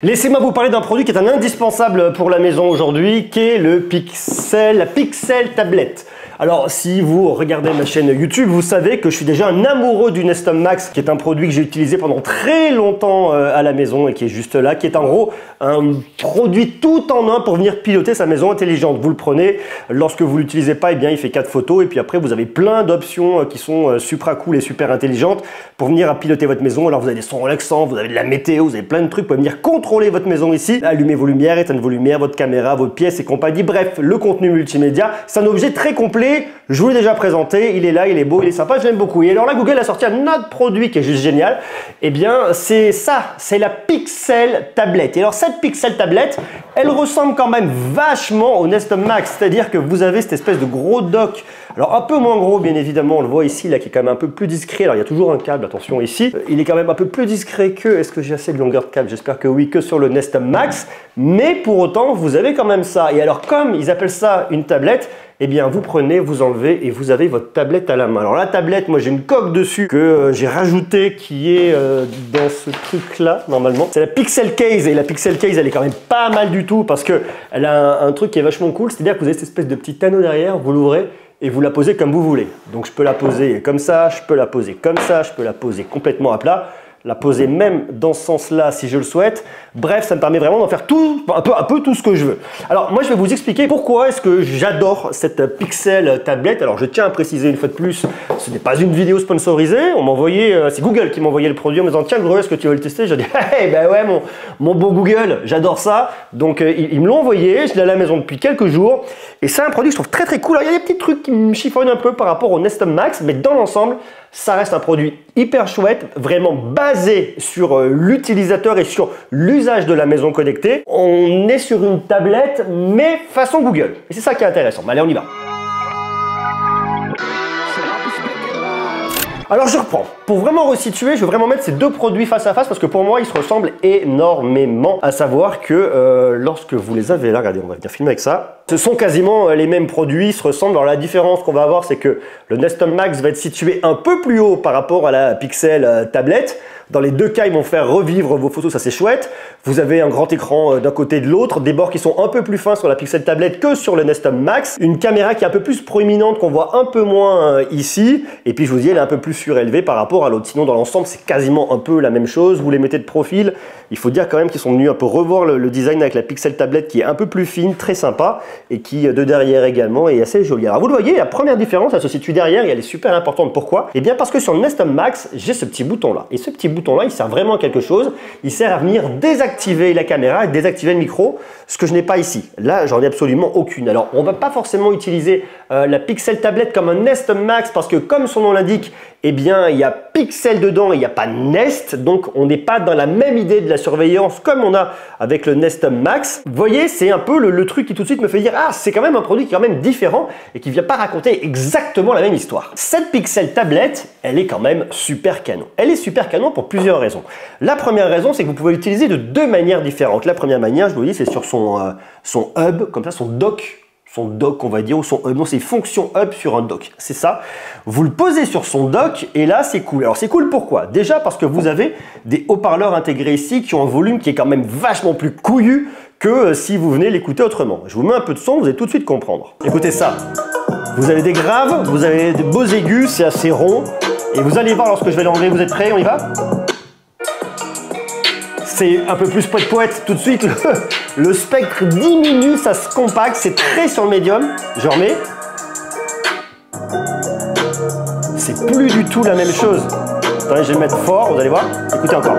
Laissez-moi vous parler d'un produit qui est un indispensable pour la maison aujourd'hui, qui est la Pixel tablette. Alors, si vous regardez ma chaîne YouTube, vous savez que je suis déjà un amoureux du Nest Hub Max, qui est un produit que j'ai utilisé pendant très longtemps à la maison et qui est juste là, qui est en gros un produit tout en un pour venir piloter sa maison intelligente. Vous le prenez, lorsque vous l'utilisez pas, eh bien, il fait 4 photos et puis après, vous avez plein d'options qui sont super cool et super intelligentes pour venir piloter votre maison. Alors, vous avez des sons relaxants, vous avez de la météo, vous avez plein de trucs pour venir contrôler votre maison ici, allumer vos lumières, éteindre vos lumières, votre caméra, votre pièce et compagnie. Bref, le contenu multimédia, c'est un objet très complet. Je vous l'ai déjà présenté, il est là, il est beau, il est sympa, je l'aime beaucoup. Et alors là, Google a sorti un autre produit qui est juste génial. Eh bien, c'est ça, c'est la Pixel tablette. Et alors cette Pixel tablette, elle ressemble quand même vachement au Nest Hub Max, c'est-à-dire que vous avez cette espèce de gros dock. Alors un peu moins gros, bien évidemment, on le voit ici, là, qui est quand même un peu plus discret. Alors il y a toujours un câble, attention ici. Il est quand même un peu plus discret que, est-ce que j'ai assez de longueur de câble? J'espère que oui, que sur le Nest Hub Max. Mais pour autant, vous avez quand même ça. Et alors comme ils appellent ça une tablette, eh bien vous prenez, vous enlevez et vous avez votre tablette à la main. Alors la tablette, moi j'ai une coque dessus que j'ai rajoutée qui est dans ce truc là normalement. C'est la Pixel Case et la Pixel Case elle est quand même pas mal du tout parce que elle a un truc qui est vachement cool, c'est-à-dire que vous avez cette espèce de petit anneau derrière, vous l'ouvrez et vous la posez comme vous voulez. Donc je peux la poser comme ça, je peux la poser comme ça, je peux la poser complètement à plat, la poser même dans ce sens-là si je le souhaite. Bref, ça me permet vraiment d'en faire un peu tout ce que je veux. Alors moi je vais vous expliquer pourquoi est-ce que j'adore cette Pixel tablette. Alors je tiens à préciser une fois de plus, ce n'est pas une vidéo sponsorisée. On m'a envoyé, c'est Google qui m'a envoyé le produit en me disant tiens Gros, est-ce que tu veux le tester? J'ai dit hey, ben ouais mon beau Google, j'adore ça. Donc ils me l'ont envoyé, je l'ai à la maison depuis quelques jours. Et c'est un produit que je trouve très cool. Alors, il y a des petits trucs qui me chiffonnent un peu par rapport au Nest Hub Max, mais dans l'ensemble, ça reste un produit hyper chouette, vraiment basé sur l'utilisateur et sur l'usage de la maison connectée. On est sur une tablette, mais façon Google. Et c'est ça qui est intéressant. Allez, on y va. Alors je reprends. Pour vraiment resituer, je vais vraiment mettre ces deux produits face à face parce que pour moi, ils se ressemblent énormément. À savoir que lorsque vous les avez là, regardez, on va venir filmer avec ça. Ce sont quasiment les mêmes produits, ils se ressemblent. Alors la différence qu'on va avoir, c'est que le Nest Hub Max va être situé un peu plus haut par rapport à la Pixel tablette. Dans les deux cas, ils vont faire revivre vos photos, ça c'est chouette. Vous avez un grand écran d'un côté et de l'autre, des bords qui sont un peu plus fins sur la Pixel tablette que sur le Nest Hub Max. Une caméra qui est un peu plus proéminente, qu'on voit un peu moins ici. Et puis je vous dis, elle est un peu plus surélevée par rapport à l'autre. Sinon, dans l'ensemble, c'est quasiment un peu la même chose. Vous les mettez de profil. Il faut dire quand même qu'ils sont venus un peu revoir le design avec la Pixel tablette qui est un peu plus fine, très sympa. Et qui, de derrière également, est assez jolie. Alors vous le voyez, la première différence, elle se situe derrière et elle est super importante. Pourquoi? Eh bien parce que sur le Nest Hub Max, j'ai ce petit bouton-là. Et ce petit bouton-là, il sert vraiment à quelque chose. Il sert à venir désactiver la caméra et désactiver le micro, ce que je n'ai pas ici. Là, j'en ai absolument aucune. Alors, on ne va pas forcément utiliser la Pixel tablette comme un Nest Hub Max parce que, comme son nom l'indique, eh bien, il y a Pixel dedans et il n'y a pas Nest. Donc, on n'est pas dans la même idée de la surveillance comme on a avec le Nest Hub Max. Vous voyez, c'est un peu le truc qui tout de suite me fait dire ah, c'est quand même un produit qui est quand même différent et qui ne vient pas raconter exactement la même histoire. Cette Pixel tablette, elle est quand même super canon. Elle est super canon pour plusieurs raisons. La première raison, c'est que vous pouvez l'utiliser de deux manières différentes. La première manière, je vous dis, c'est sur son hub, comme ça, son dock, on va dire, ou son hub. Non, c'est fonction hub sur un dock. C'est ça. Vous le posez sur son dock et là, c'est cool. Alors, c'est cool pourquoi? Déjà parce que vous avez des haut-parleurs intégrés ici qui ont un volume qui est quand même vachement plus couillu que si vous venez l'écouter autrement. Je vous mets un peu de son, vous allez tout de suite comprendre. Écoutez ça. Vous avez des graves, vous avez des beaux aigus, c'est assez rond. Et vous allez voir lorsque je vais l'enlever. Vous êtes prêts? On y va? C'est un peu plus poète tout de suite. Le spectre diminue, ça se compacte, c'est très sur le médium. Je remets. C'est plus du tout la même chose. Attendez, je vais le mettre fort, vous allez voir. Écoutez encore.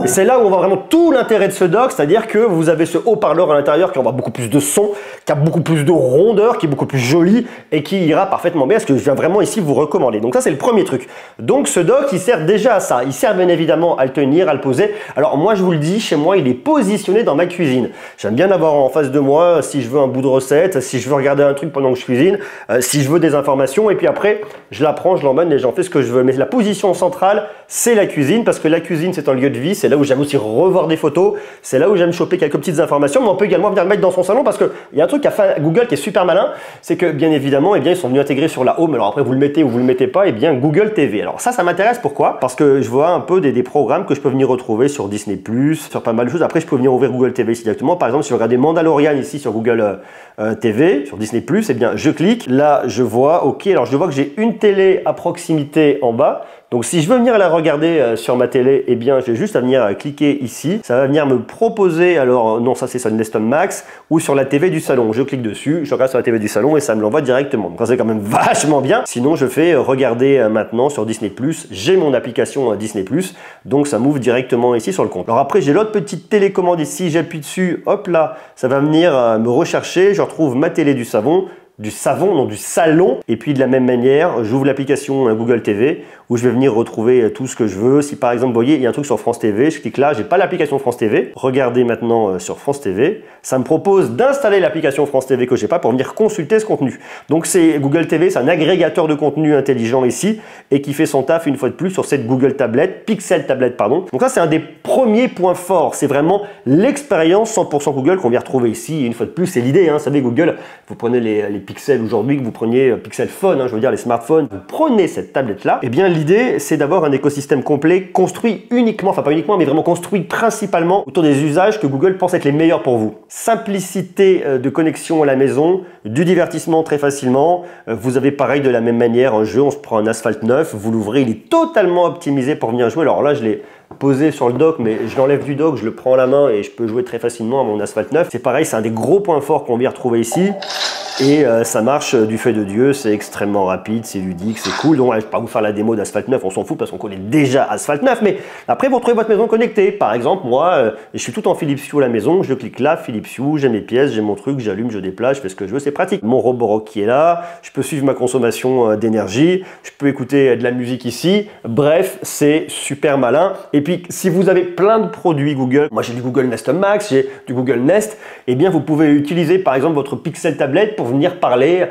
Et c'est là où on voit vraiment tout l'intérêt de ce dock, c'est-à-dire que vous avez ce haut-parleur à l'intérieur qui envoie beaucoup plus de son, qui a beaucoup plus de rondeur, qui est beaucoup plus joli et qui ira parfaitement bien, ce que je viens vraiment ici vous recommander. Donc ça, c'est le premier truc. Donc ce dock, il sert déjà à ça. Il sert bien évidemment à le tenir, à le poser. Alors moi, je vous le dis, chez moi, il est positionné dans ma cuisine. J'aime bien l'avoir en face de moi si je veux un bout de recette, si je veux regarder un truc pendant que je cuisine, si je veux des informations. Et puis après, je la prends, je l'emmène et j'en fais ce que je veux. Mais la position centrale, c'est la cuisine parce que la cuisine, c'est un lieu de vie. C'est là où j'aime aussi revoir des photos. C'est là où j'aime choper quelques petites informations. Mais on peut également venir le mettre dans son salon parce qu'il y a un truc truc qu'a fait Google qui est super malin, c'est que bien évidemment, eh bien, ils sont venus intégrer sur la Home. Alors après, vous le mettez ou vous le mettez pas, eh bien Google TV. Alors ça m'intéresse. Pourquoi? Parce que je vois un peu des programmes que je peux venir retrouver sur Disney+, sur pas mal de choses. Après, je peux venir ouvrir Google TV ici directement. Par exemple, si je regarde Mandalorian ici sur Google TV, sur Disney+, eh bien je clique. Là, je vois, ok, alors je vois que j'ai une télé à proximité en bas. Donc si je veux venir la regarder sur ma télé, eh bien j'ai juste à venir cliquer ici. Ça va venir me proposer, alors non, ça c'est sur Neston Max ou sur la TV du salon. Je clique dessus, je regarde sur la TV du salon et ça me l'envoie directement. Donc ça c'est quand même vachement bien. Sinon je fais regarder maintenant sur Disney+. J'ai mon application Disney+, donc ça m'ouvre directement ici sur le compte. Alors après j'ai l'autre petite télécommande ici, j'appuie dessus, hop là, ça va venir me rechercher. Je retrouve ma télé du salon, du salon. Et puis de la même manière, j'ouvre l'application Google TV où je vais venir retrouver tout ce que je veux. Si par exemple, vous voyez, il y a un truc sur France TV, je clique là, j'ai pas l'application France TV. Regardez maintenant sur France TV. Ça me propose d'installer l'application France TV que j'ai pas pour venir consulter ce contenu. Donc c'est Google TV, c'est un agrégateur de contenu intelligent ici et qui fait son taf une fois de plus sur cette Google tablette, Pixel tablette pardon. Donc ça c'est un des premiers points forts. C'est vraiment l'expérience 100% Google qu'on vient retrouver ici. Et une fois de plus, c'est l'idée. Vous savez, Google, vous prenez les Pixel aujourd'hui, que vous preniez Pixel Phone, je veux dire les smartphones, vous prenez cette tablette-là, et bien l'idée c'est d'avoir un écosystème complet construit uniquement, enfin pas uniquement, mais vraiment construit principalement autour des usages que Google pense être les meilleurs pour vous. Simplicité de connexion à la maison, du divertissement très facilement. Vous avez pareil de la même manière un jeu, on se prend un Asphalt 9, vous l'ouvrez, il est totalement optimisé pour venir jouer. Alors là je l'ai posé sur le dock, mais je l'enlève du dock, je le prends à la main et je peux jouer très facilement à mon Asphalt 9. C'est pareil, c'est un des gros points forts qu'on vient retrouver ici. Et ça marche du fait de Dieu, c'est extrêmement rapide, c'est ludique, c'est cool. Donc je ne vais pas vous faire la démo d'Asphalt 9, on s'en fout parce qu'on connaît déjà Asphalt 9. Mais après, vous retrouvez votre maison connectée. Par exemple, moi, je suis tout en Philips Hue à la maison, je clique là, Philips Hue, j'ai mes pièces, j'ai mon truc, j'allume, je déplace, je fais ce que je veux, c'est pratique. Mon Roborock qui est là, je peux suivre ma consommation d'énergie, je peux écouter de la musique ici. Bref, c'est super malin. Et puis, si vous avez plein de produits Google, moi j'ai du Google Nest Max, j'ai du Google Nest, eh bien vous pouvez utiliser par exemple votre Pixel tablette pour venir parler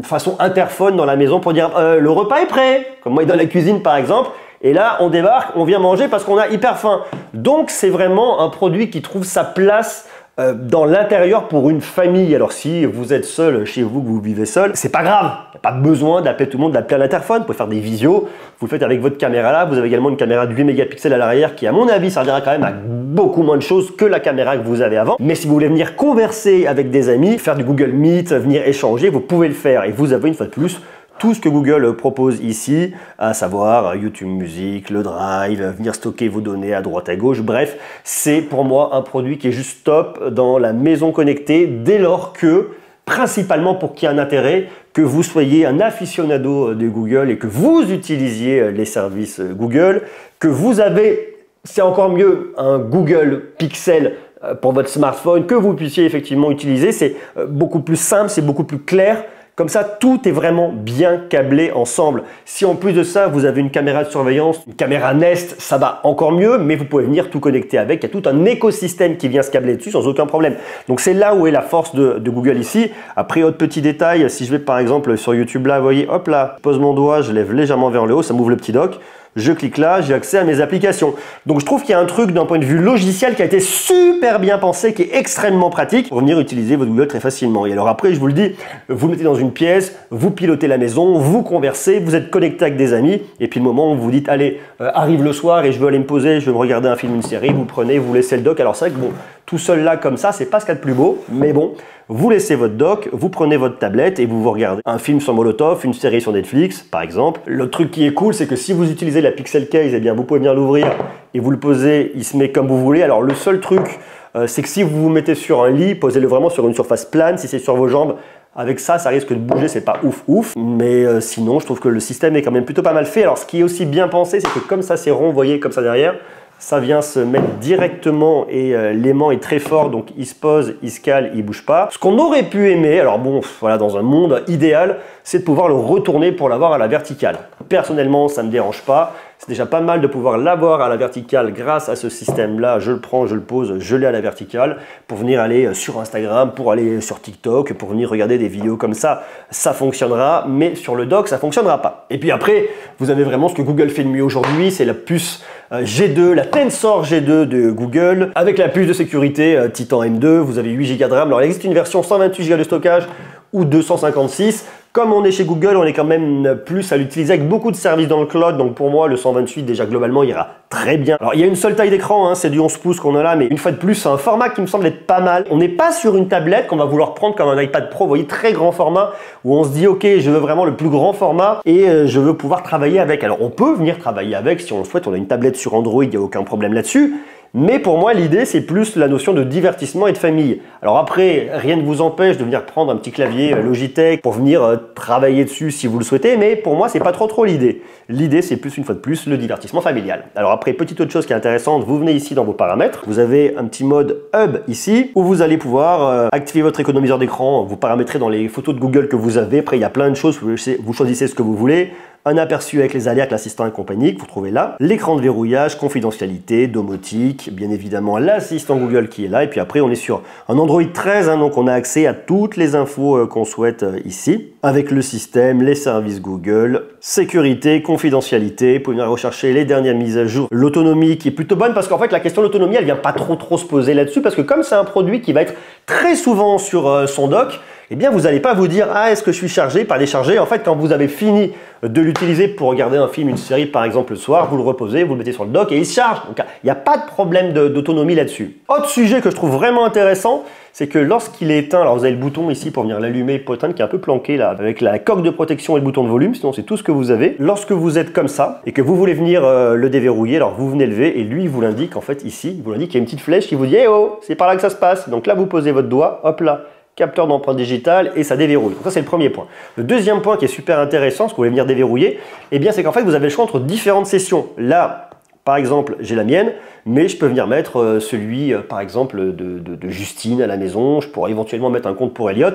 façon interphone dans la maison pour dire le repas est prêt, comme moi dans la cuisine par exemple, et là on débarque, on vient manger parce qu'on a hyper faim. Donc c'est vraiment un produit qui trouve sa place dans l'intérieur pour une famille. Alors si vous êtes seul chez vous, que vous vivez seul, c'est pas grave, il n'y a pas besoin d'appeler tout le monde, d'appeler à l'interphone, vous pouvez faire des visios, vous le faites avec votre caméra là, vous avez également une caméra de 8 mégapixels à l'arrière qui à mon avis servira quand même à beaucoup moins de choses que la caméra que vous avez avant. Mais si vous voulez venir converser avec des amis, faire du Google Meet, venir échanger, vous pouvez le faire et vous avez une fois de plus tout ce que Google propose ici, à savoir YouTube Music, le Drive, venir stocker vos données à droite à gauche. Bref, c'est pour moi un produit qui est juste top dans la maison connectée dès lors que, principalement pour qu'il y ait un intérêt, que vous soyez un aficionado de Google et que vous utilisiez les services Google, que vous avez, c'est encore mieux, un Google Pixel pour votre smartphone, que vous puissiez effectivement utiliser. C'est beaucoup plus simple, c'est beaucoup plus clair. Comme ça, tout est vraiment bien câblé ensemble. Si en plus de ça, vous avez une caméra de surveillance, une caméra Nest, ça va encore mieux, mais vous pouvez venir tout connecter avec. Il y a tout un écosystème qui vient se câbler dessus sans aucun problème. Donc c'est là où est la force de Google ici. Après, autre petit détail, si je vais par exemple sur YouTube là, vous voyez, hop là, je pose mon doigt, je lève légèrement vers le haut, ça m'ouvre le petit dock. Je clique là, j'ai accès à mes applications. Donc je trouve qu'il y a un truc d'un point de vue logiciel qui a été super bien pensé, qui est extrêmement pratique pour venir utiliser votre Google très facilement. Et alors après, je vous le dis, vous mettez dans une pièce, vous pilotez la maison, vous conversez, vous êtes connecté avec des amis, et puis le moment où vous dites, allez, arrive le soir et je veux aller me poser, je veux me regarder un film, une série, vous prenez, vous laissez le dock. Alors c'est vrai que bon, tout seul là comme ça, c'est pas ce qu'il y a de plus beau, mais bon, vous laissez votre dock, vous prenez votre tablette et vous regardez un film sur Molotov, une série sur Netflix, par exemple. Le truc qui est cool, c'est que si vous utilisez la Pixel Case, eh bien vous pouvez venir l'ouvrir et vous le posez, il se met comme vous voulez. Alors le seul truc, c'est que si vous vous mettez sur un lit, posez-le vraiment sur une surface plane. Si c'est sur vos jambes, avec ça risque de bouger, c'est pas ouf. Mais sinon, je trouve que le système est quand même plutôt pas mal fait. Alors ce qui est aussi bien pensé, c'est que comme ça c'est rond, vous voyez, comme ça derrière, ça vient se mettre directement et l'aimant est très fort, donc il se pose, il se cale, il bouge pas. Ce qu'on aurait pu aimer, alors bon, voilà, dans un monde idéal, c'est de pouvoir le retourner pour l'avoir à la verticale. Personnellement, ça me dérange pas. C'est déjà pas mal de pouvoir l'avoir à la verticale grâce à ce système-là. Je le prends, je le pose, je l'ai à la verticale pour venir aller sur Instagram, pour aller sur TikTok, pour venir regarder des vidéos comme ça. Ça fonctionnera, mais sur le dock, ça fonctionnera pas. Et puis après, vous avez vraiment ce que Google fait de mieux aujourd'hui, c'est la puce G2, la Tensor G2 de Google. Avec la puce de sécurité Titan M2, vous avez 8 Go de RAM. Alors il existe une version 128 Go de stockage ou 256. Comme on est chez Google, on est quand même plus à l'utiliser avec beaucoup de services dans le cloud. Donc pour moi, le 128 déjà globalement ira très bien. Alors il y a une seule taille d'écran, hein, c'est du 11 pouces qu'on a là, mais une fois de plus, c'est un format qui me semble être pas mal. On n'est pas sur une tablette qu'on va vouloir prendre comme un iPad Pro, vous voyez, très grand format, où on se dit ok, je veux vraiment le plus grand format et je veux pouvoir travailler avec. Alors on peut venir travailler avec si on le souhaite, on a une tablette sur Android, il n'y a aucun problème là-dessus. Mais pour moi, l'idée, c'est plus la notion de divertissement et de famille. Alors après, rien ne vous empêche de venir prendre un petit clavier Logitech pour venir travailler dessus si vous le souhaitez, mais pour moi, c'est pas trop l'idée. L'idée, c'est plus, une fois de plus, le divertissement familial. Alors après, petite autre chose qui est intéressante, vous venez ici dans vos paramètres, vous avez un petit mode Hub ici, où vous allez pouvoir activer votre économiseur d'écran, vous paramétrez dans les photos de Google que vous avez. Après, il y a plein de choses, vous choisissez ce que vous voulez. Un aperçu avec les alertes, l'assistant et compagnie que vous trouvez là, l'écran de verrouillage, confidentialité, domotique, bien évidemment l'assistant Google qui est là, et puis après on est sur un Android 13, hein, donc on a accès à toutes les infos qu'on souhaite ici, avec le système, les services Google, sécurité, confidentialité, vous pouvez venir rechercher les dernières mises à jour, l'autonomie qui est plutôt bonne, parce qu'en fait la question de l'autonomie elle vient pas trop se poser là-dessus, parce que comme c'est un produit qui va être très souvent sur son dock, eh bien vous n'allez pas vous dire ah est-ce que je suis chargé, pas déchargé. En fait quand vous avez fini de l'utiliser pour regarder un film, une série par exemple le soir, vous le reposez, vous le mettez sur le dock et il se charge. Donc il n'y a pas de problème d'autonomie là-dessus. Autre sujet que je trouve vraiment intéressant, c'est que lorsqu'il est éteint, alors vous avez le bouton ici pour venir l'allumer, pour éteindre qui est un peu planqué là, avec la coque de protection et le bouton de volume, sinon c'est tout ce que vous avez. Lorsque vous êtes comme ça et que vous voulez venir le déverrouiller, alors vous venez lever et lui il vous l'indique en fait ici, il vous l'indique qu'il y a une petite flèche qui vous dit hey oh, c'est par là que ça se passe. Donc là vous posez votre doigt, hop là, capteur d'empreinte digitale et ça déverrouille. Donc ça c'est le premier point. Le deuxième point qui est super intéressant, ce que vous voulez venir déverrouiller, eh bien c'est qu'en fait vous avez le choix entre différentes sessions. Là, par exemple, j'ai la mienne, mais je peux venir mettre celui, par exemple, de Justine à la maison. Je pourrais éventuellement mettre un compte pour Elliot.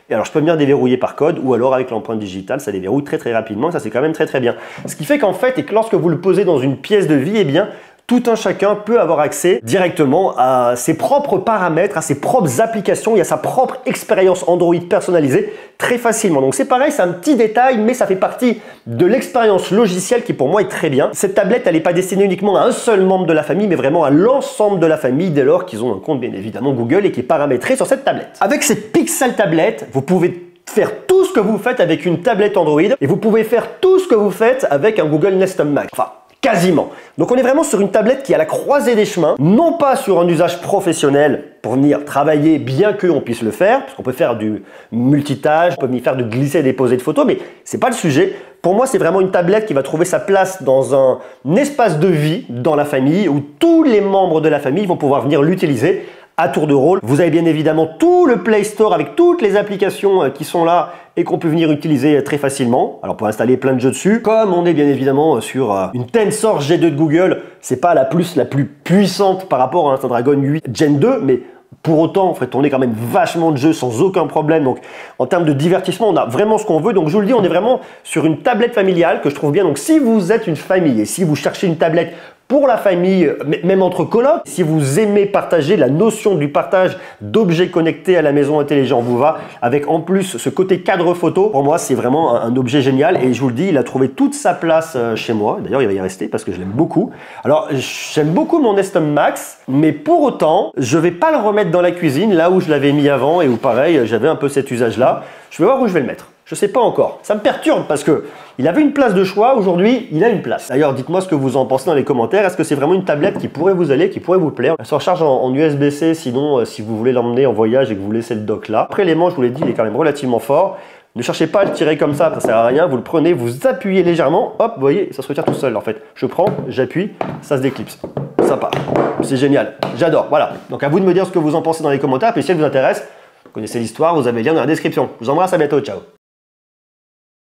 Et alors, je peux venir déverrouiller par code ou alors avec l'empreinte digitale, ça déverrouille très rapidement. Ça, c'est quand même très bien. Ce qui fait qu'en fait, et que lorsque vous le posez dans une pièce de vie, eh bien, tout un chacun peut avoir accès directement à ses propres paramètres, à ses propres applications et à sa propre expérience Android personnalisée très facilement. Donc c'est pareil, c'est un petit détail, mais ça fait partie de l'expérience logicielle qui pour moi est très bien. Cette tablette, elle n'est pas destinée uniquement à un seul membre de la famille, mais vraiment à l'ensemble de la famille dès lors qu'ils ont un compte bien évidemment Google et qui est paramétré sur cette tablette. Avec cette Pixel tablette, vous pouvez faire tout ce que vous faites avec une tablette Android et vous pouvez faire tout ce que vous faites avec un Google Nest Hub Max. Enfin, quasiment. Donc on est vraiment sur une tablette qui est à la croisée des chemins, non pas sur un usage professionnel pour venir travailler bien qu'on puisse le faire, parce qu'on peut faire du multitâche, on peut venir faire du glisser et déposer de photos, mais c'est pas le sujet. Pour moi, c'est vraiment une tablette qui va trouver sa place dans un espace de vie dans la famille où tous les membres de la famille vont pouvoir venir l'utiliser à tour de rôle. Vous avez bien évidemment tout le Play Store avec toutes les applications qui sont là et qu'on peut venir utiliser très facilement. Alors pour installer plein de jeux dessus, comme on est bien évidemment sur une Tensor G2 de Google, c'est pas la plus puissante par rapport à un Snapdragon 8 Gen 2, mais pour autant, on ferait tourner quand même vachement de jeux sans aucun problème. Donc, en termes de divertissement, on a vraiment ce qu'on veut. Donc, je vous le dis, on est vraiment sur une tablette familiale que je trouve bien. Donc, si vous êtes une famille et si vous cherchez une tablette pour la famille, même entre colocs, si vous aimez partager, la notion du partage d'objets connectés à la maison intelligente vous va, avec en plus ce côté cadre photo, pour moi c'est vraiment un objet génial et je vous le dis, il a trouvé toute sa place chez moi. D'ailleurs il va y rester parce que je l'aime beaucoup. Alors j'aime beaucoup mon Nest Hub Max, mais pour autant je vais pas le remettre dans la cuisine là où je l'avais mis avant et où pareil j'avais un peu cet usage là. Je vais voir où je vais le mettre. Je sais pas encore. Ça me perturbe parce que il avait une place de choix. Aujourd'hui, il a une place. D'ailleurs, dites-moi ce que vous en pensez dans les commentaires. Est-ce que c'est vraiment une tablette qui pourrait vous aller, qui pourrait vous plaire? Elle se recharge en USB-C. Sinon, si vous voulez l'emmener en voyage et que vous laissez le dock là. Après, l'aimant, je vous l'ai dit, il est quand même relativement fort. Ne cherchez pas à le tirer comme ça sert à rien. Vous le prenez, vous appuyez légèrement. Hop, vous voyez, ça se retire tout seul en fait. Je prends, j'appuie, ça se déclipse. Sympa. C'est génial. J'adore. Voilà. Donc à vous de me dire ce que vous en pensez dans les commentaires. Puis si elle vous intéresse, vous connaissez l'histoire, vous avez le lien dans la description. Je vous embrasse, à bientôt. Ciao.